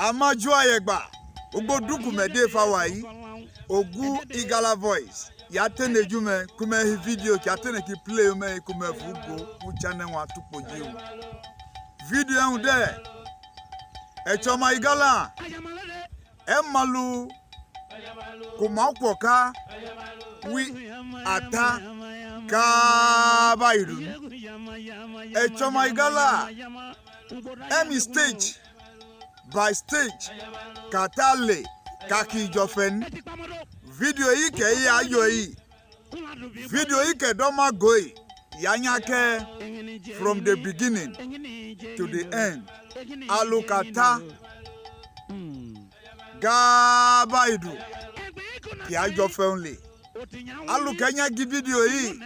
Amajua yegba. Ugo duku mede fawai. Ogu Igala voice. Yatene jume kume hi video ki atene ki play me kume fugo uchane wa tupo jiu. Video unde. Echoma Igala. Emalu kumakwoka wi ata kabairu. Echoma Igala. Emi stage by stage katale kaki jofen video yi ke yi ayo yi video yi ke doma goi yanyake from the beginning to the end alukata gabaidu ki ayo only alukanya gi video yi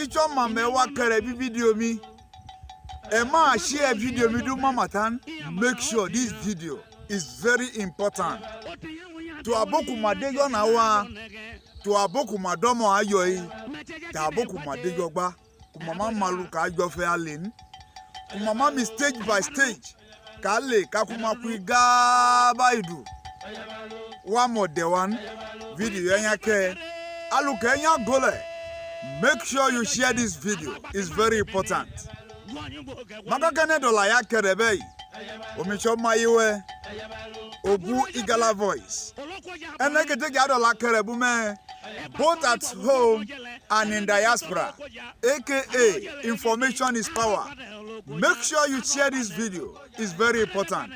icho mamewa kere bi video mi Emma share video me do mama tan. Make sure this video is very important. To aboku madeyo na wa, to aboku madomo ayoyi, to aboku madeyo gba, kumama maluka ayo fe alen, kumama mi stage by stage, kale kakuma kuiga baidu. One more day one video yanya ke, aluka yanya gole. Make sure you share this video. It's very important. Magagane dola ya kerebe omicho mayiwe Ogu Igala voice enekete ga dola kerebu me both at home and in diaspora aka information is power. Make sure you share this video. It's very important.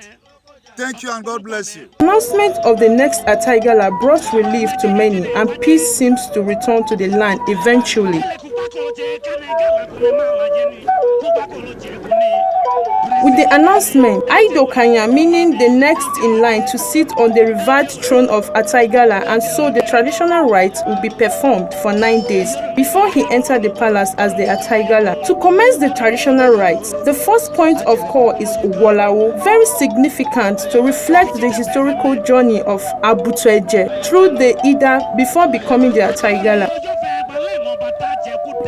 Thank you and God bless you. Announcement of the next Igala brought relief to many and peace seems to return to the land eventually. With the announcement, Idokanya, meaning the next in line to sit on the revered throne of Igala, and so the traditional rites will be performed for 9 days before he entered the palace as the Igala. To commence the traditional rites, the first point of call is Ugolawo, very significant to reflect the historical journey of Abutueje through the Ida before becoming the Igala.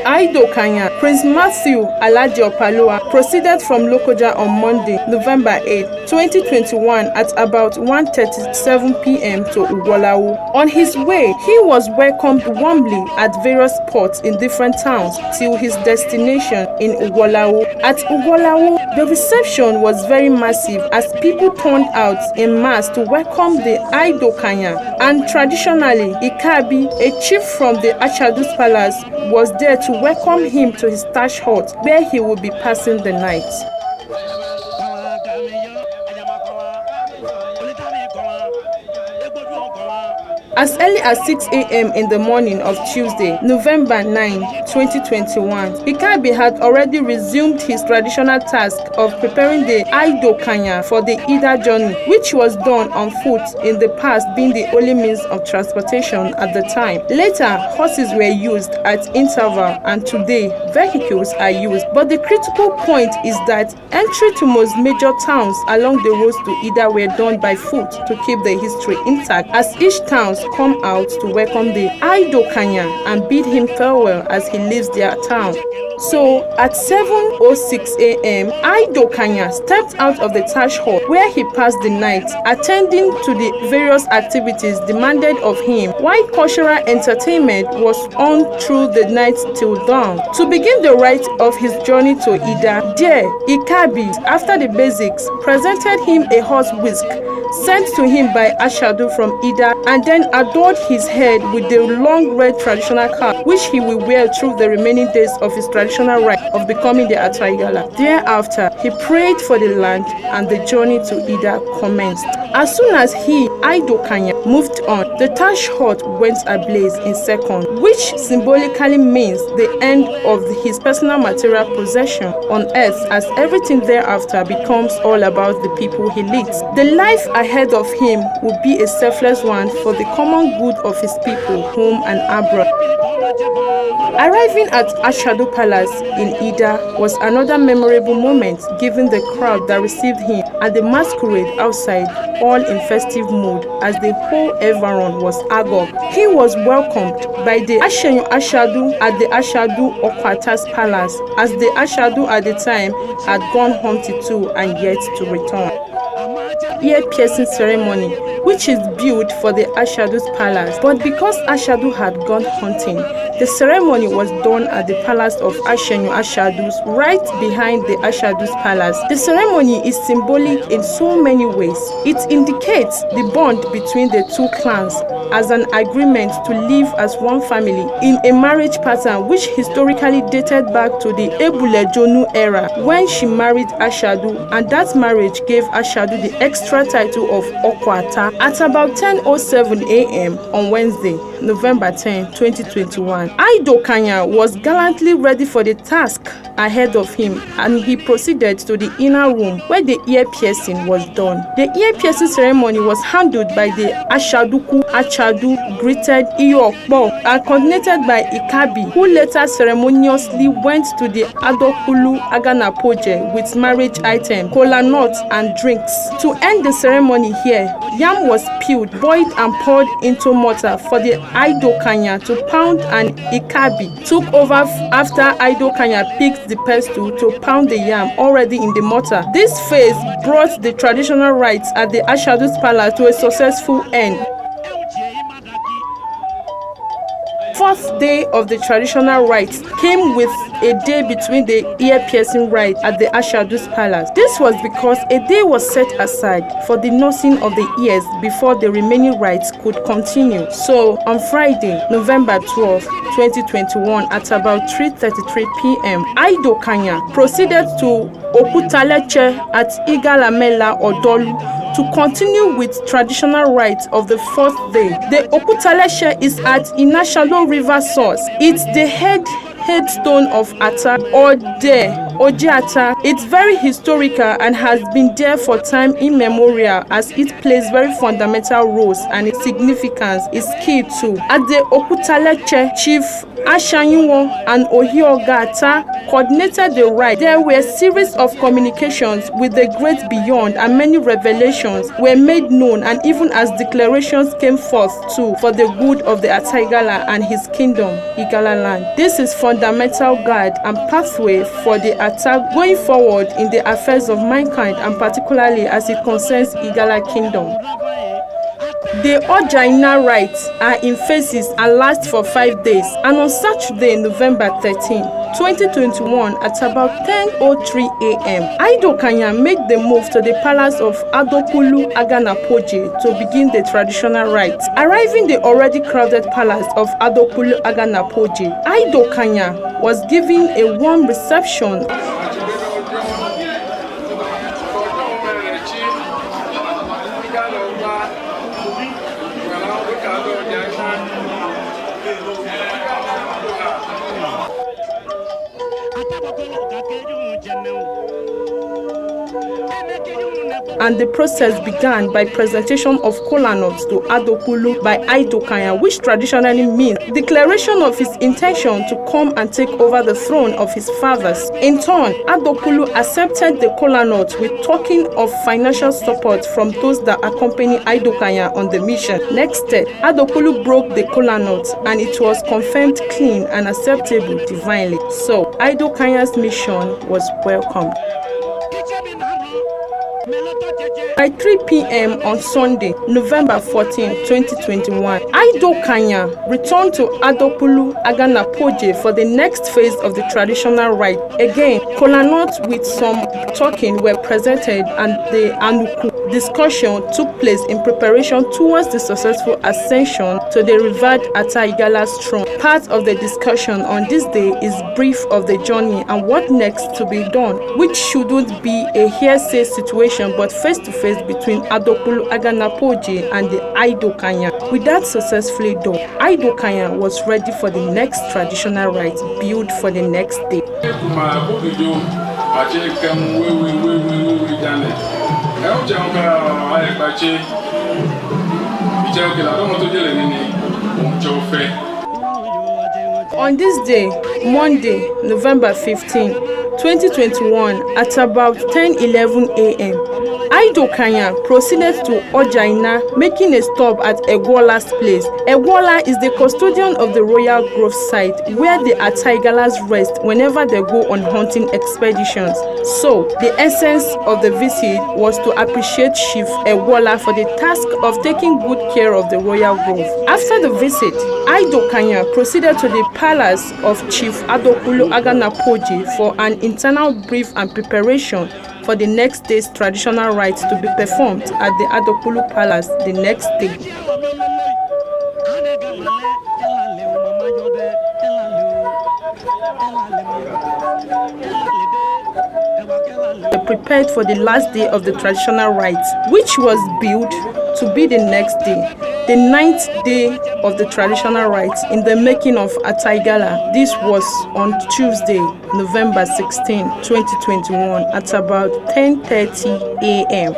Idokanya, Prince Matthew Alaji Opaloa, proceeded from Lokoja on Monday, November 8, 2021 at about 1:37 p.m. to Ugolawo. On his way, he was welcomed warmly at various spots in different towns till his destination in Ugolawo. At Ugolawo, the reception was very massive as people turned out en masse to welcome the Idokanya, and traditionally, Ikabi, a chief from the Ashadu's palace, was there to welcome him to his thatched hut where he will be passing the night. As early as 6 a.m. in the morning of Tuesday, November 9, 2021, Ikabi had already resumed his traditional task of preparing the Idokanya for the Ida journey, which was done on foot in the past being the only means of transportation at the time. Later, horses were used at interval and today, vehicles are used. But the critical point is that entry to most major towns along the roads to Ida were done by foot to keep the history intact, as each town come out to welcome the Idokanya and bid him farewell as he leaves their town. So at 7:06 a.m., Idokanya stepped out of the thatched hut where he passed the night, attending to the various activities demanded of him, while cultural entertainment was on through the night till dawn. To begin the rite of his journey to Ida, there, Ikabi, after the basics, presented him a horse whisk sent to him by Ashadu from Ida, and then adorned his head with the long red traditional cap which he will wear through the remaining days of his traditional rite of becoming the Igala. Thereafter, he prayed for the land and the journey to Ida commenced. As soon as he, Idokanya, moved on, the thatched hut went ablaze in seconds, which symbolically means the end of his personal material possession on earth, as everything thereafter becomes all about the people he leads. The life ahead of him will be a selfless one for the common good of his people, home and abroad. Arriving at Ashadu Palace in Ida was another memorable moment, given the crowd that received him and the masquerade outside, all in festive mood, as the whole environment was agog. He was welcomed by the Ashenyo Ashadu at the Ashadu Okwata's palace, as the Ashadu at the time had gone home to and yet to return. ear-piercing ceremony, which is built for the Ashadu's palace. But because Ashadu had gone hunting, the ceremony was done at the palace of Ashenyu Ashadu's, right behind the Ashadu's palace. The ceremony is symbolic in so many ways. It indicates the bond between the two clans as an agreement to live as one family in a marriage pattern which historically dated back to the Ebule-Jonu era when she married Ashadu, and that marriage gave Ashadu the extra title of Okwata. At about 10:07 a.m. on Wednesday, November 10, 2021, Aido Kanya was gallantly ready for the task ahead of him, and he proceeded to the inner room where the ear piercing was done. The ear piercing ceremony was handled by the Ashaduku Achadu greeted Iyokpo and coordinated by Ikabi, who later ceremoniously went to the Adokulu Aganapoje with marriage items, kola nuts and drinks. To end the ceremony here, yam was peeled, boiled and poured into mortar for the Aido Kanya to pound, and Ikabi took over after Aido Kanya picked the pestle to pound the yam already in the mortar. This phase brought the traditional rites at the Ashadu's palace to a successful end. Fourth day of the traditional rites came with a day between the ear-piercing rite at the Ashadu's palace. This was because a day was set aside for the nursing of the ears before the remaining rites could continue. So, on Friday, November 12, 2021, at about 3:33 p.m., Aido Kanya proceeded to Okutaleche at Igala Odolu to continue with traditional rites of the fourth day. The Okutaleshe is at Inashalo River source. It's the headstone of Ata or Ojiata. It's very historical and has been there for time immemorial, as it plays very fundamental roles and its significance is key too. At the Okutaleche, Chief Ashanyuwo and Ohiogata coordinated the rite. There were a series of communications with the great beyond, and many revelations were made known, and even as declarations came forth too for the good of the Igala and his kingdom, Igala land. This is fundamental guide and pathway for the attack going forward in the affairs of mankind, and particularly as it concerns Igala kingdom. The Ojaina rites are in phases and last for 5 days, and on Saturday, November 13, 2021, at about 10:03 a.m., Aido Kanya made the move to the palace of Adokulu Aganapoje to begin the traditional rites. Arriving the already crowded palace of Adokulu Aganapoje, Aido Kanya was given a warm reception. And the process began by presentation of kola nuts to Adokulu by Aido Kanya, which traditionally means declaration of his intention to come and take over the throne of his fathers. In turn, Adokulu accepted the kola nuts with token of financial support from those that accompany Aido Kanya on the mission. Next step, Adokulu broke the kola nuts and it was confirmed clean and acceptable divinely. So, Aido Kanya's mission was welcomed. By 3 p.m. on Sunday, November 14, 2021, Aido Kanya returned to Adokulu Aganapoje for the next phase of the traditional rite. Again, kola nuts with some talking were presented, and the Anuku discussion took place in preparation towards the successful ascension to the revered Ata Igala's throne. Part of the discussion on this day is brief of the journey and what next to be done, which shouldn't be a hearsay situation but face-to-face between Adokulu Aganapoje and the Aido Kanya. With that successfully done, Aido Kanya was ready for the next traditional rite built for the next day. On this day, Monday, November 15, 2021, at about 10:11 a.m., Aidokanya proceeded to Ojaina, making a stop at Igala's place. Igala is the custodian of the Royal Grove site, where the Igalas rest whenever they go on hunting expeditions. So, the essence of the visit was to appreciate Chief Igala for the task of taking good care of the Royal Grove. After the visit, Aidokanya proceeded to the palace of Chief Adokulu Aganapoji for an internal brief and preparation for the next day's traditional rites to be performed at the Adokulu Palace the next day. They prepared for the last day of the traditional rites, which was billed to be the next day, the 9th day of the traditional rites in the making of Igala. This was on Tuesday, November 16, 2021, at about 10:30 a.m.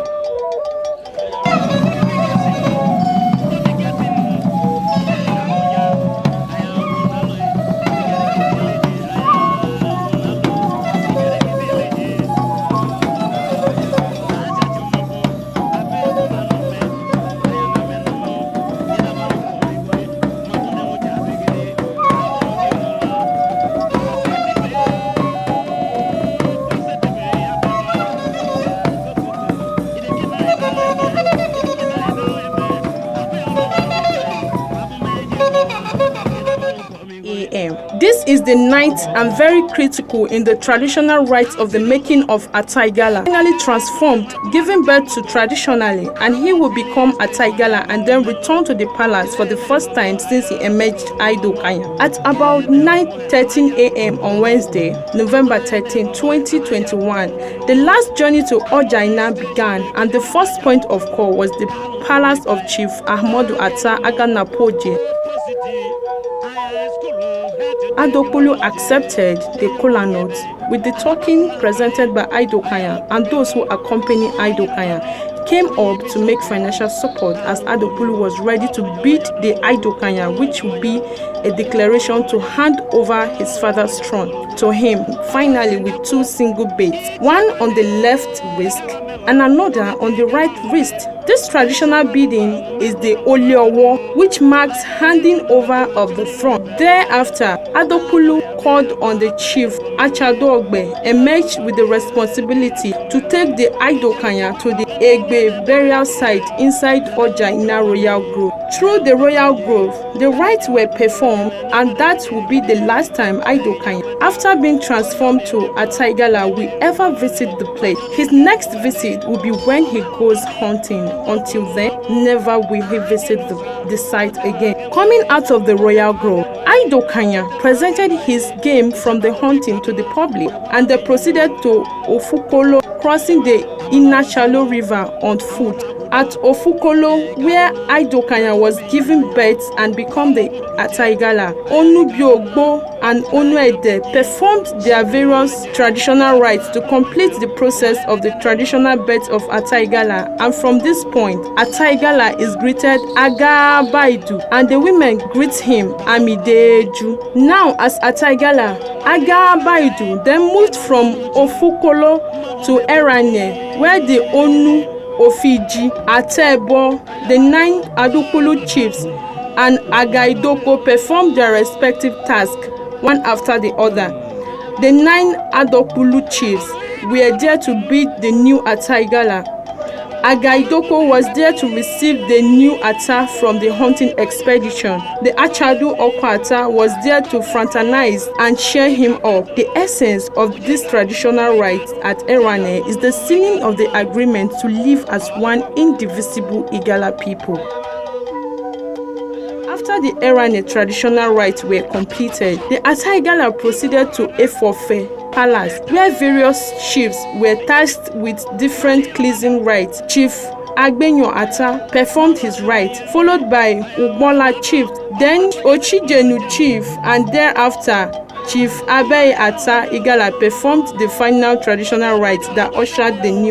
This is the ninth and very critical in the traditional rites of the making of Igala, finally transformed, giving birth to traditionally, and he will become Igala and then return to the palace for the first time since he emerged Aidokanya. At about 9:13 a.m. on Wednesday, November 13, 2021, the last journey to Ojaina began, and the first point of call was the palace of Chief Ahmadu Atta Aganapoji. Adokulu accepted the kola note with the token presented by Aidokanya, and those who accompany Aidokanya came up to make financial support as Adokulu was ready to bid the Aidokanya, which would be a declaration to hand over his father's throne to him, finally with two single beads, one on the left wrist and another on the right wrist. This traditional bidding is the Oliowo, which marks handing over of the throne. Thereafter, Adokulu called on the chief Achadogbe, emerged with the responsibility to take the Aidokanya to the Egbe burial site inside Ojaina Royal Grove. Through the Royal Grove, the rites were performed, and that will be the last time Aidokanya, after being transformed to Igala, will ever visit the place. His next visit will be when he goes hunting. Until then, never will he visit the site again. Coming out of the Royal Grove, Aidokanya presented his game from the hunting to the public, and they proceeded to Ofukolo, crossing the Inachalo River on foot. At Ofukolo, where Aidokanya was given birth and become the Igala, Onubiogbo and Onuede performed their various traditional rites to complete the process of the traditional birth of Igala, and from this point, Igala is greeted Agabaidu, and the women greet him Amideju. Now, as Igala, Agabaidu then moved from Ofukolo to Erane, where the Onu, Ofiji, Atebo, the 9 Adokulu chiefs, and Agaidoko performed their respective tasks one after the other. The 9 Adokulu chiefs were there to bid the new Igala. Agaidoko was there to receive the new Atta from the hunting expedition. The Achadu Okwata was there to fraternize and cheer him up. The essence of this traditional rite at Erane is the sealing of the agreement to live as one indivisible Igala people. After the Erane traditional rites were completed, the Igala proceeded to Efofe Palace, where various chiefs were tasked with different cleansing rites. Chief Agbenyo Atta performed his rite, followed by Ugbola chief, then Ochijenu chief, and thereafter Chief Abe Atta Igala performed the final traditional rite that ushered the new